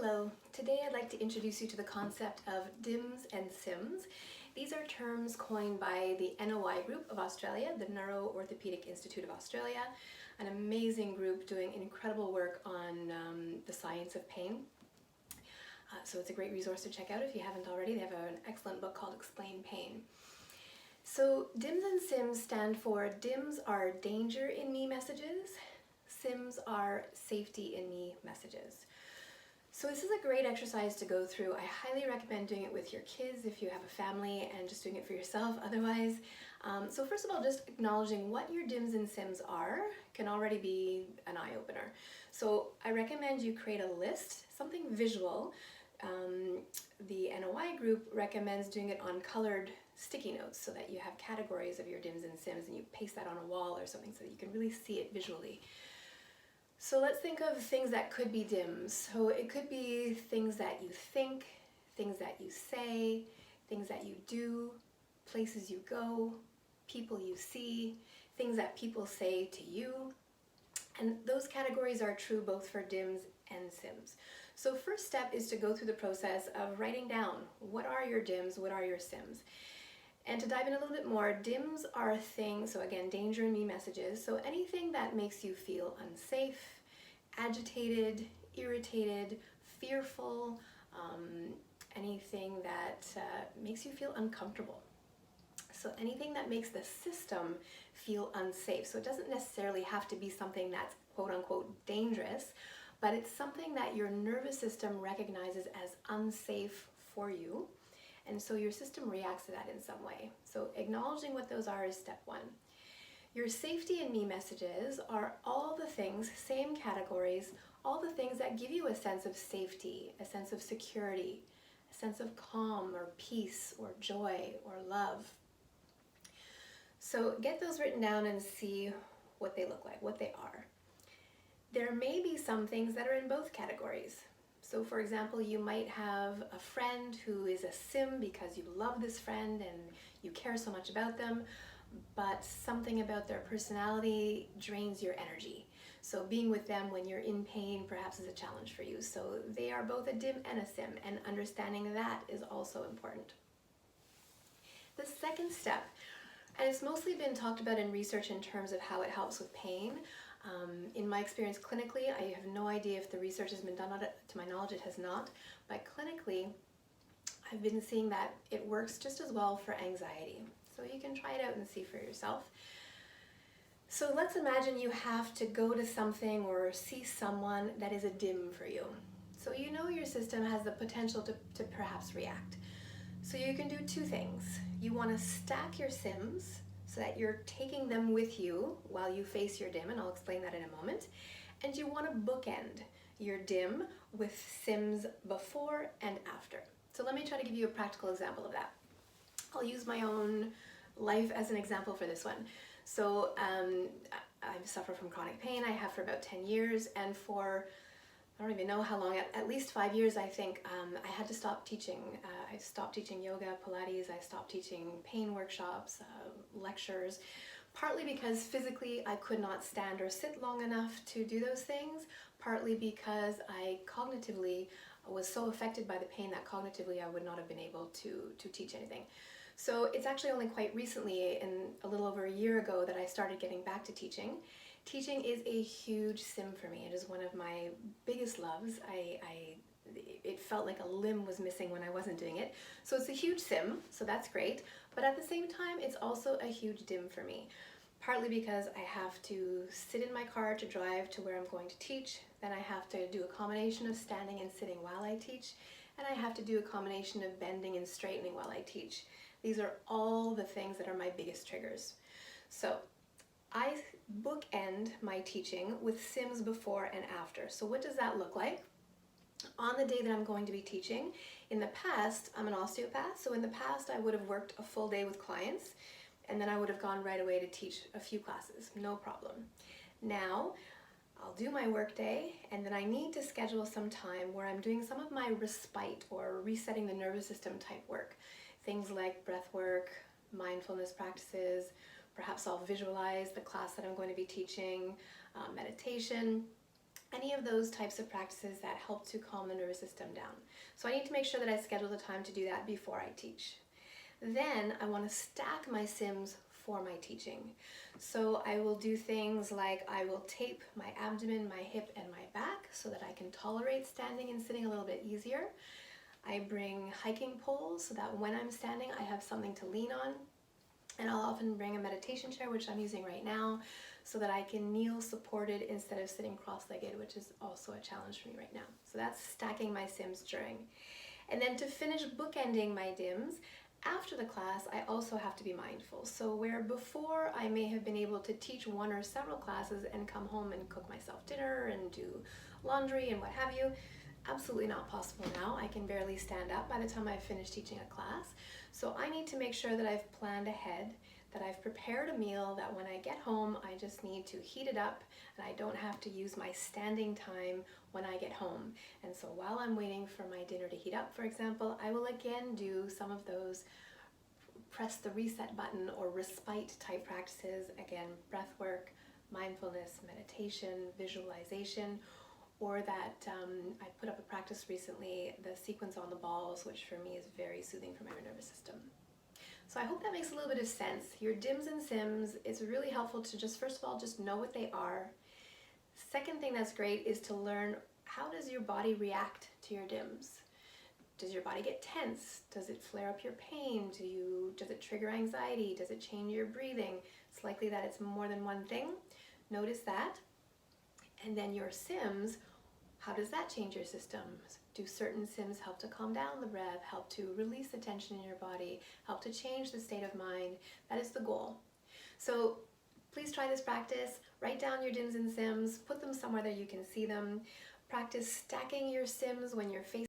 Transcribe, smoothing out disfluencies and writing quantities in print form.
Hello, today I'd like to introduce you to the concept of DIMS and SIMS. These are terms coined by the NOI Group of Australia, the Neuro Orthopedic Institute of Australia, an amazing group doing incredible work on the science of pain. So it's a great resource to check out if you haven't already. They have an excellent book called Explain Pain. So DIMS and SIMS stand for DIMS are danger in me messages, SIMS are safety in me messages. So this is a great exercise to go through. I highly recommend doing it with your kids if you have a family, and just doing it for yourself otherwise. So first of all, just acknowledging what your DIMS and SIMS are can already be an eye-opener. So I recommend you create a list, something visual. The NOI group recommends doing it on colored sticky notes so that you have categories of your DIMS and SIMS and you paste that on a wall or something so that you can really see it visually. So let's think of things that could be DIMS. So it could be things that you think, things that you say, things that you do, places you go, people you see, things that people say to you. And those categories are true both for DIMS and SIMS. So first step is to go through the process of writing down what are your DIMS, what are your SIMS. And to dive in a little bit more, DIMS are things, so again, danger in me messages, so anything that makes you feel unsafe, agitated, irritated, fearful, anything that makes you feel uncomfortable. So anything that makes the system feel unsafe. So it doesn't necessarily have to be something that's quote unquote dangerous, but it's something that your nervous system recognizes as unsafe for you. And so your system reacts to that in some way. So acknowledging what those are is step one. Your safety in me messages are all the things, same categories, all the things that give you a sense of safety, a sense of security, a sense of calm or peace or joy or love. So get those written down and see what they look like, what they are. There may be some things that are in both categories. So for example, you might have a friend who is a SIM because you love this friend and you care so much about them, but something about their personality drains your energy. So being with them when you're in pain perhaps is a challenge for you. So they are both a DIM and a SIM, and understanding that is also important. The second step, and it's mostly been talked about in research in terms of how it helps with pain. In my experience clinically, I have no idea if the research has been done on it. To my knowledge, it has not. But clinically, I've been seeing that it works just as well for anxiety. So you can try it out and see for yourself. So let's imagine you have to go to something or see someone that is a DIM for you. So you know your system has the potential to perhaps react. So you can do two things. You want to stack your SIMS so that you're taking them with you while you face your DIM, and I'll explain that in a moment. And you want to bookend your DIM with SIMS before and after. So let me try to give you a practical example of that. I'll use my own life as an example for this one. So I suffer from chronic pain. I have for about 10 years, and for I don't even know how long, at least 5 years, I think, I had to stop teaching. I stopped teaching yoga, Pilates, I stopped teaching pain workshops, lectures, partly because physically I could not stand or sit long enough to do those things, partly because I cognitively was so affected by the pain that cognitively I would not have been able to teach anything. So it's actually only quite recently, in a little over a year ago, that I started getting back to teaching. Teaching is a huge SIM for me. It is one of my biggest loves. It felt like a limb was missing when I wasn't doing it. So it's a huge SIM, so that's great. But at the same time, it's also a huge DIM for me. Partly because I have to sit in my car to drive to where I'm going to teach. Then I have to do a combination of standing and sitting while I teach. And I have to do a combination of bending and straightening while I teach. These are all the things that are my biggest triggers. So I bookend my teaching with SIMS before and after. So what does that look like? On the day that I'm going to be teaching, in the past, I'm an osteopath, so in the past I would have worked a full day with clients, and then I would have gone right away to teach a few classes, no problem. Now, I'll do my work day, and then I need to schedule some time where I'm doing some of my respite or resetting the nervous system type work. Things like breath work, mindfulness practices, perhaps I'll visualize the class that I'm going to be teaching, meditation. any of those types of practices that help to calm the nervous system down. So I need to make sure that I schedule the time to do that before I teach. Then I want to stack my SIMS for my teaching. So I will do things like I will tape my abdomen, my hip, and my back so that I can tolerate standing and sitting a little bit easier. I bring hiking poles so that when I'm standing I have something to lean on. And I'll often bring a meditation chair, which I'm using right now, so that I can kneel supported instead of sitting cross-legged, which is also a challenge for me right now. So that's stacking my SIMS during. And then to finish bookending my DIMS, after the class, I also have to be mindful. So where before I may have been able to teach one or several classes and come home and cook myself dinner and do laundry and what have you, absolutely not possible now. I can barely stand up by the time I've finished teaching a class. So I need to make sure that I've planned ahead, that I've prepared a meal, that when I get home, I just need to heat it up and I don't have to use my standing time when I get home. And so while I'm waiting for my dinner to heat up, for example, I will again do some of those press the reset button or respite type practices. Again, breath work, mindfulness, meditation, visualization, or that I put up a practice recently, the sequence on the balls, which for me is very soothing for my nervous system. So I hope that makes a little bit of sense. Your DIMS and SIMS, it's really helpful to just, first of all, just know what they are. Second thing that's great is to learn, how does your body react to your DIMS? Does your body get tense? Does it flare up your pain? Does it trigger anxiety? Does it change your breathing? It's likely that it's more than one thing. Notice that. And then your SIMS, how does that change your system? Do certain SIMS help to calm down the breath, help to release the tension in your body, help to change the state of mind? That is the goal. So please try this practice. Write down your DIMS and SIMS, put them somewhere that you can see them. Practice stacking your SIMS when you're facing